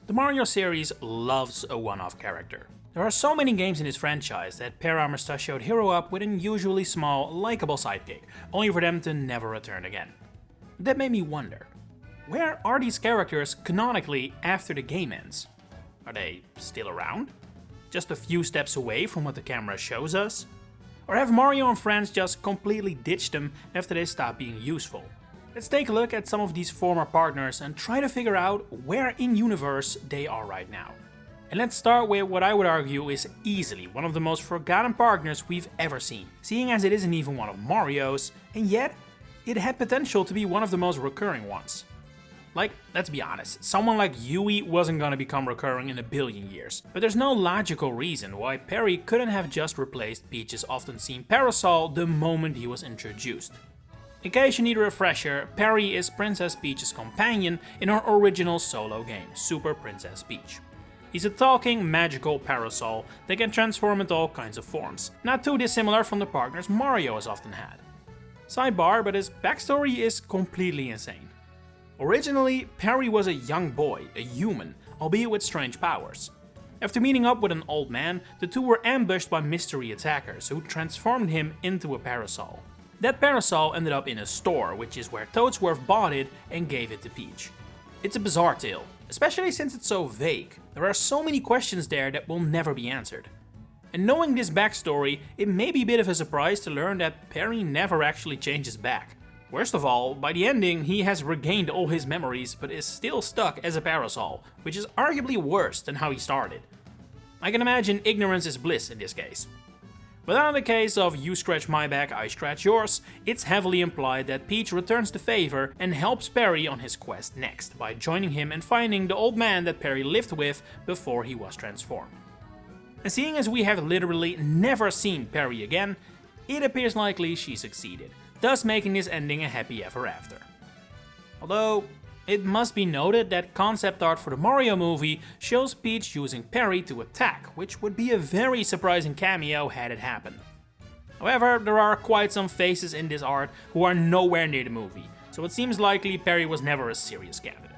The Mario series loves a one-off character. There are so many games in this franchise that pair our mustachioed hero up with an usually small, likable sidekick, only for them to never return again. That made me wonder, where are these characters canonically after the game ends? Are they still around? Just a few steps away from what the camera shows us? Or have Mario and friends just completely ditched them after they stopped being useful? Let's take a look at some of these former partners and try to figure out where in universe they are right now. And let's start with what I would argue is easily one of the most forgotten partners we've ever seen, seeing as it isn't even one of Mario's, and yet it had potential to be one of the most recurring ones. Like, let's be honest, someone like Yui wasn't gonna become recurring in a billion years, but there's no logical reason why Perry couldn't have just replaced Peach's often seen parasol the moment he was introduced. In case you need a refresher, Perry is Princess Peach's companion in her original solo game, Super Princess Peach. He's a talking, magical parasol that can transform into all kinds of forms, not too dissimilar from the partners Mario has often had. Sidebar, but his backstory is completely insane. Originally, Perry was a young boy, a human, albeit with strange powers. After meeting up with an old man, the two were ambushed by mystery attackers who transformed him into a parasol. That parasol ended up in a store, which is where Toadsworth bought it and gave it to Peach. It's a bizarre tale, especially since it's so vague. There are so many questions there that will never be answered. And knowing this backstory, it may be a bit of a surprise to learn that Perry never actually changes back. Worst of all, by the ending, he has regained all his memories but is still stuck as a parasol, which is arguably worse than how he started. I can imagine ignorance is bliss in this case. But in the case of you scratch my back, I scratch yours, it's heavily implied that Peach returns the favor and helps Perry on his quest next by joining him and finding the old man that Perry lived with before he was transformed. And seeing as we have literally never seen Perry again, it appears likely she succeeded, thus making this ending a happy ever after. Although, it must be noted that concept art for the Mario movie shows Peach using Perry to attack, which would be a very surprising cameo had it happened. However, there are quite some faces in this art who are nowhere near the movie, so it seems likely Perry was never a serious candidate.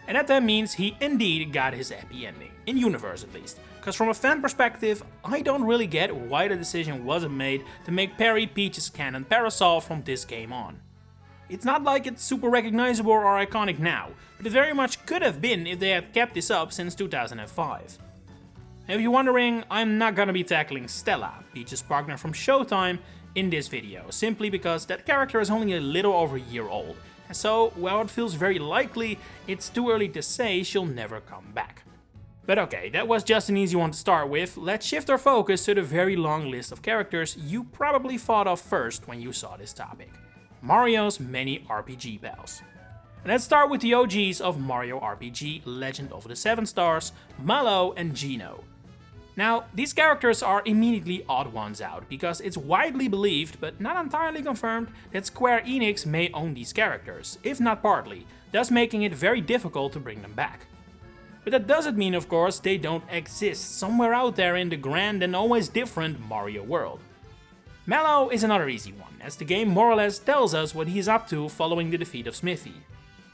And that means he indeed got his happy ending, in universe at least, because from a fan perspective, I don't really get why the decision wasn't made to make Perry Peach's canon parasol from this game on. It's not like it's super recognizable or iconic now, but it very much could have been if they had kept this up since 2005. If you're wondering, I'm not gonna be tackling Stella, Peach's partner from Showtime, in this video, simply because that character is only a little over a year old, and so, while it feels very likely, it's too early to say she'll never come back. But okay, that was just an easy one to start with. Let's shift our focus to the very long list of characters you probably thought of first when you saw this topic. Mario's many RPG pals. And let's start with the OGs of Mario RPG Legend of the Seven Stars, Mallow and Geno. Now, these characters are immediately odd ones out, because it's widely believed, but not entirely confirmed, that Square Enix may own these characters, if not partly, thus making it very difficult to bring them back. But that doesn't mean, of course, they don't exist somewhere out there in the grand and always different Mario world. Mallow is another easy one, as the game more or less tells us what he is up to following the defeat of Smithy.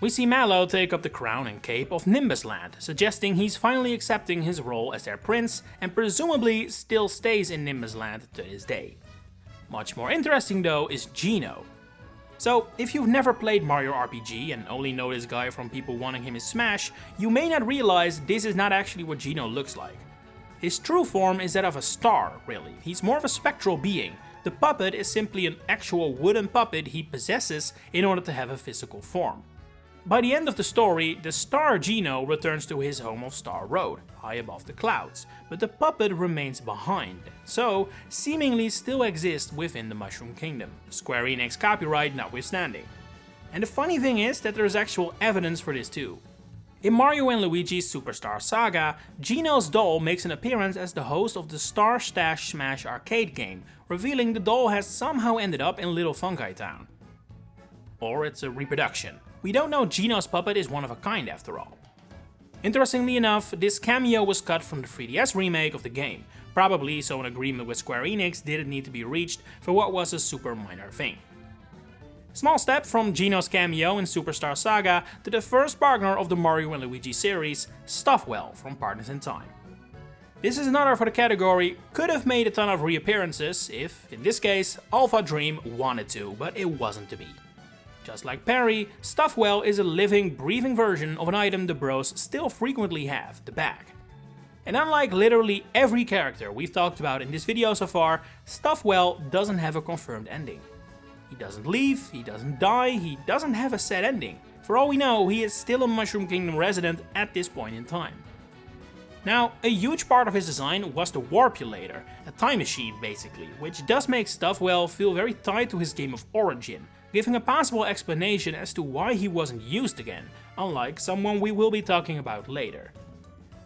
We see Mallow take up the crown and cape of Nimbus Land, suggesting he's finally accepting his role as their prince and presumably still stays in Nimbus Land to this day. Much more interesting though is Geno. So, if you've never played Mario RPG and only know this guy from people wanting him in Smash, you may not realize this is not actually what Geno looks like. His true form is that of a star, really. He's more of a spectral being. The puppet is simply an actual wooden puppet he possesses in order to have a physical form. By the end of the story, the star Geno returns to his home of Star Road, high above the clouds, but the puppet remains behind, so seemingly still exists within the Mushroom Kingdom, Square Enix copyright notwithstanding. And the funny thing is that there's actual evidence for this too. In Mario & Luigi's Superstar Saga, Geno's doll makes an appearance as the host of the Star Stash Smash arcade game, revealing the doll has somehow ended up in Little Fungi Town. Or it's a reproduction. We don't know Geno's puppet is one of a kind after all. Interestingly enough, this cameo was cut from the 3DS remake of the game, probably so an agreement with Square Enix didn't need to be reached for what was a super minor thing. Small step from Gino's cameo in Superstar Saga to the first partner of the Mario and Luigi series, Stuffwell from Partners in Time. This is another for the category could have made a ton of reappearances if, in this case, Alpha Dream wanted to, but it wasn't to be. Just like Perry, Stuffwell is a living, breathing version of an item the bros still frequently have, the bag. And unlike literally every character we've talked about in this video so far, Stuffwell doesn't have a confirmed ending. He doesn't leave, he doesn't die, he doesn't have a set ending. For all we know, he is still a Mushroom Kingdom resident at this point in time. Now, a huge part of his design was the Warpulator, a time machine basically, which does make Stuffwell feel very tied to his game of origin, giving a possible explanation as to why he wasn't used again, unlike someone we will be talking about later.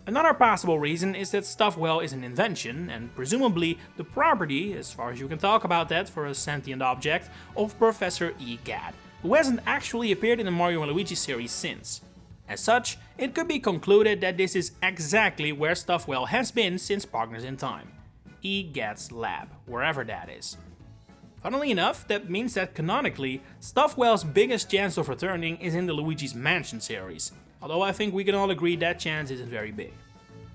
Another possible reason is that Stuffwell is an invention, and presumably the property, as far as you can talk about that for a sentient object, of Professor E. Gadd, who hasn't actually appeared in the Mario and Luigi series since. As such, it could be concluded that this is exactly where Stuffwell has been since Partners in Time. E. Gadd's lab, wherever that is. Funnily enough, that means that canonically, Stuffwell's biggest chance of returning is in the Luigi's Mansion series, although I think we can all agree that chance isn't very big.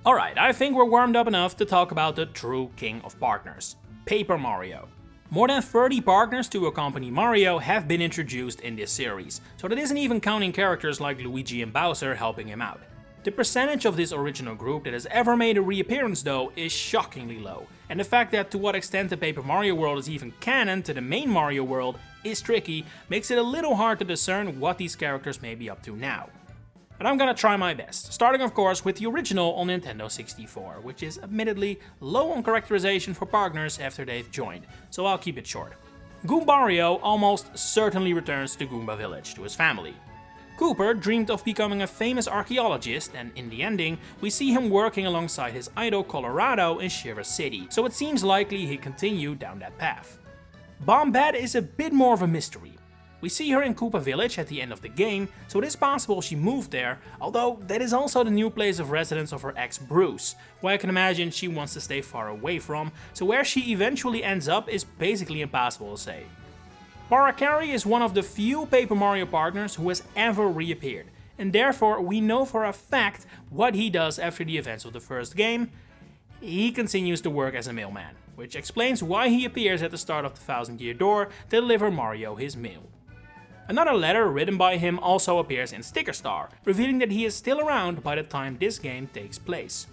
Alright, I think we're warmed up enough to talk about the true king of partners, Paper Mario. More than 30 partners to accompany Mario have been introduced in this series, so that isn't even counting characters like Luigi and Bowser helping him out. The percentage of this original group that has ever made a reappearance though is shockingly low, and the fact that to what extent the Paper Mario world is even canon to the main Mario world is tricky, makes it a little hard to discern what these characters may be up to now. But I'm gonna try my best, starting of course with the original on Nintendo 64, which is admittedly low on characterization for partners after they've joined, so I'll keep it short. Goombario almost certainly returns to Goomba Village, to his family. Cooper dreamed of becoming a famous archaeologist, and in the ending, we see him working alongside his idol Colorado in Shiver City, so it seems likely he continued down that path. Bombette is a bit more of a mystery. We see her in Koopa Village at the end of the game, so it is possible she moved there, although that is also the new place of residence of her ex Bruce, who I can imagine she wants to stay far away from, so where she eventually ends up is basically impossible to say. Paracari is one of the few Paper Mario partners who has ever reappeared, and therefore we know for a fact what he does after the events of the first game. He continues to work as a mailman, which explains why he appears at the start of the Thousand Year Door to deliver Mario his mail. Another letter written by him also appears in Sticker Star, revealing that he is still around by the time this game takes place.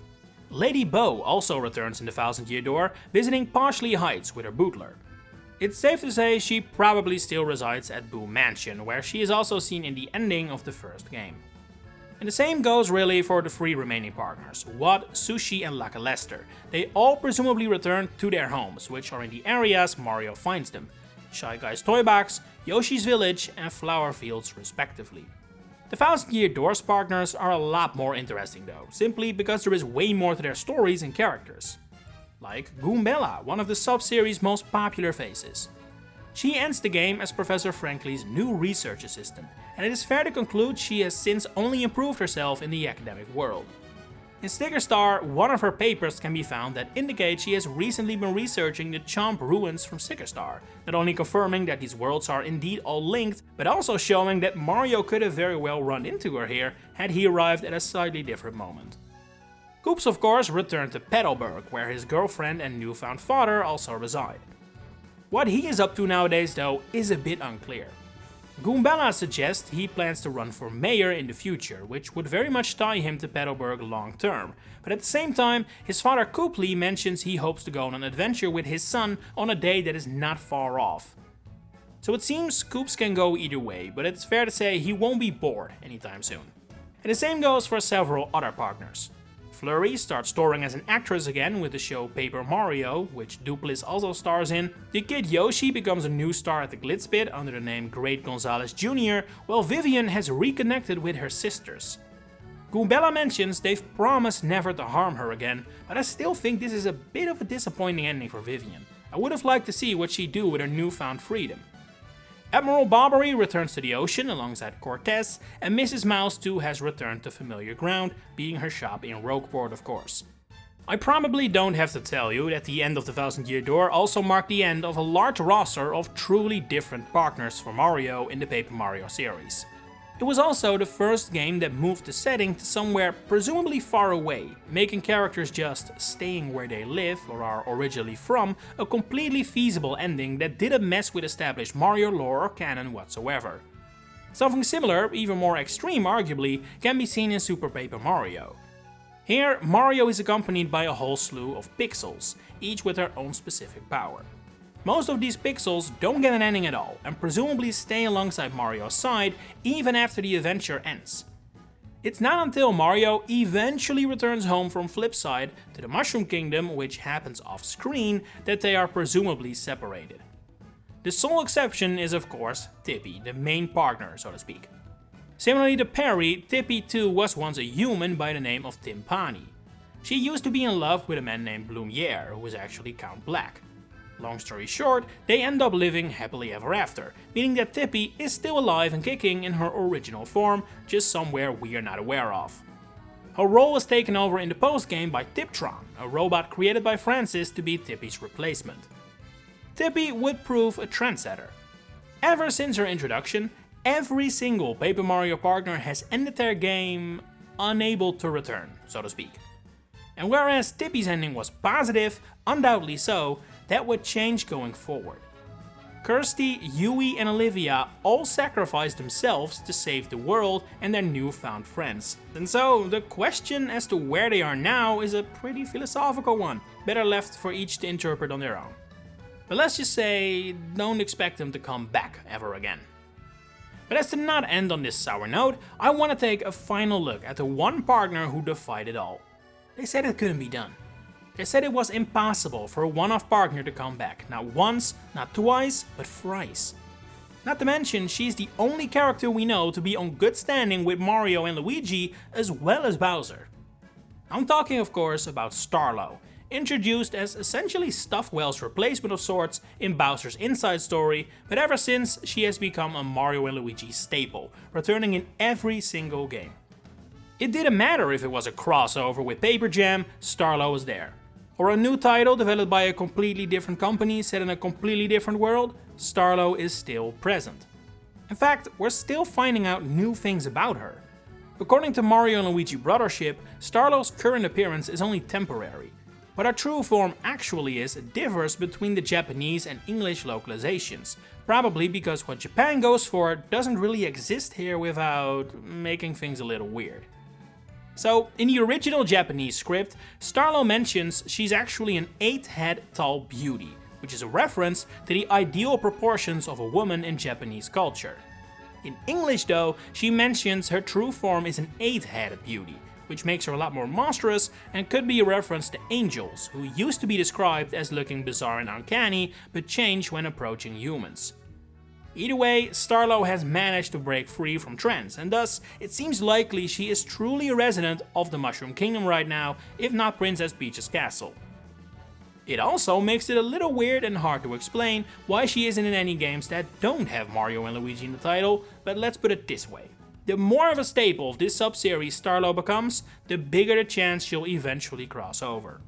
Lady Bo also returns in the Thousand Year Door, visiting Poshley Heights with her bootler. It's safe to say she probably still resides at Boo Mansion, where she is also seen in the ending of the first game. And the same goes really for the 3 remaining partners, Watt, Sushi and Laka Lester. They all presumably return to their homes, which are in the areas Mario finds them. Shy Guy's Toy Box, Yoshi's Village and Flower Fields respectively. The Thousand Year Door's partners are a lot more interesting though, simply because there is way more to their stories and characters. Like Goombella, one of the sub-series' most popular faces. She ends the game as Professor Frankly's new research assistant, and it is fair to conclude she has since only improved herself in the academic world. In Sticker Star, one of her papers can be found that indicate she has recently been researching the Chomp ruins from Sticker Star, not only confirming that these worlds are indeed all linked, but also showing that Mario could have very well run into her here had he arrived at a slightly different moment. Koops of course returned to Petalburg, where his girlfriend and newfound father also reside. What he is up to nowadays though is a bit unclear. Goombella suggests he plans to run for mayor in the future, which would very much tie him to Petalburg long term, but at the same time, his father Koopley mentions he hopes to go on an adventure with his son on a day that is not far off. So it seems Koops can go either way, but it's fair to say he won't be bored anytime soon. And the same goes for several other partners. Flurry starts starring as an actress again with the show Paper Mario, which Dupliss also stars in. The kid Yoshi becomes a new star at the Glitzpit under the name Great Gonzalez Jr., while Vivian has reconnected with her sisters. Goombella mentions they've promised never to harm her again, but I still think this is a bit of a disappointing ending for Vivian. I would have liked to see what she'd do with her newfound freedom. Admiral Bobbery returns to the ocean alongside Cortez, and Mrs. Mouse too has returned to familiar ground, being her shop in Rogueport of course. I probably don't have to tell you that the end of the Thousand Year Door also marked the end of a large roster of truly different partners for Mario in the Paper Mario series. It was also the first game that moved the setting to somewhere presumably far away, making characters just staying where they live or are originally from a completely feasible ending that didn't mess with established Mario lore or canon whatsoever. Something similar, even more extreme arguably, can be seen in Super Paper Mario. Here, Mario is accompanied by a whole slew of pixels, each with their own specific power. Most of these pixels don't get an ending at all, and presumably stay alongside Mario's side even after the adventure ends. It's not until Mario eventually returns home from Flipside to the Mushroom Kingdom, which happens off-screen, that they are presumably separated. The sole exception is of course Tippy, the main partner, so to speak. Similarly to Perry, Tippy too was once a human by the name of Timpani. She used to be in love with a man named Blumiere, who was actually Count Black. Long story short, they end up living happily ever after, meaning that Tippy is still alive and kicking in her original form, just somewhere we are not aware of. Her role was taken over in the post-game by Tiptron, a robot created by Francis to be Tippy's replacement. Tippy would prove a trendsetter. Ever since her introduction, every single Paper Mario partner has ended their game unable to return, so to speak. And whereas Tippy's ending was positive, undoubtedly so, that would change going forward. Kirsty, Yui and Olivia all sacrificed themselves to save the world and their newfound friends. And so the question as to where they are now is a pretty philosophical one, better left for each to interpret on their own. But let's just say, don't expect them to come back ever again. But as to not end on this sour note, I want to take a final look at the one partner who defied it all. They said it couldn't be done. They said it was impossible for a one-off partner to come back, not once, not twice, but thrice. Not to mention, she's the only character we know to be on good standing with Mario and Luigi, as well as Bowser. I'm talking of course about Starlow, introduced as essentially Stuffwell's replacement of sorts in Bowser's Inside Story, but ever since she has become a Mario and Luigi staple, returning in every single game. It didn't matter if it was a crossover with Paper Jam, Starlow was there. Or a new title developed by a completely different company set in a completely different world, Starlow is still present. In fact, we're still finding out new things about her. According to Mario and Luigi Brothership, Starlow's current appearance is only temporary. What her true form actually is differs between the Japanese and English localizations, probably because what Japan goes for doesn't really exist here without making things a little weird. So, in the original Japanese script, Starlow mentions she's actually an 8-head tall beauty, which is a reference to the ideal proportions of a woman in Japanese culture. In English though, she mentions her true form is an 8-headed beauty, which makes her a lot more monstrous and could be a reference to angels, who used to be described as looking bizarre and uncanny, but change when approaching humans. Either way, Starlow has managed to break free from trends, and thus it seems likely she is truly a resident of the Mushroom Kingdom right now, if not Princess Peach's castle. It also makes it a little weird and hard to explain why she isn't in any games that don't have Mario and Luigi in the title, but let's put it this way. The more of a staple of this sub-series Starlow becomes, the bigger the chance she'll eventually cross over.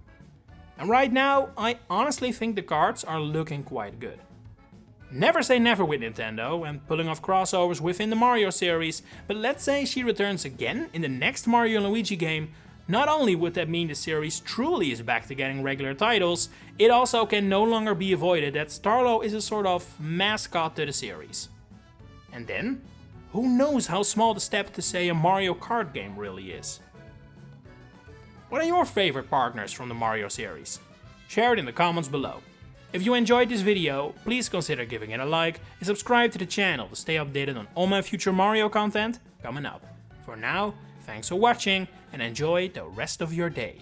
And right now, I honestly think the cards are looking quite good. Never say never with Nintendo and pulling off crossovers within the Mario series, but let's say she returns again in the next Mario & Luigi game. Not only would that mean the series truly is back to getting regular titles, it also can no longer be avoided that Starlow is a sort of mascot to the series. And then, who knows how small the step to say a Mario Kart game really is. What are your favorite partners from the Mario series? Share it in the comments below. If you enjoyed this video, please consider giving it a like and subscribe to the channel to stay updated on all my future Mario content coming up. For now, thanks for watching and enjoy the rest of your day.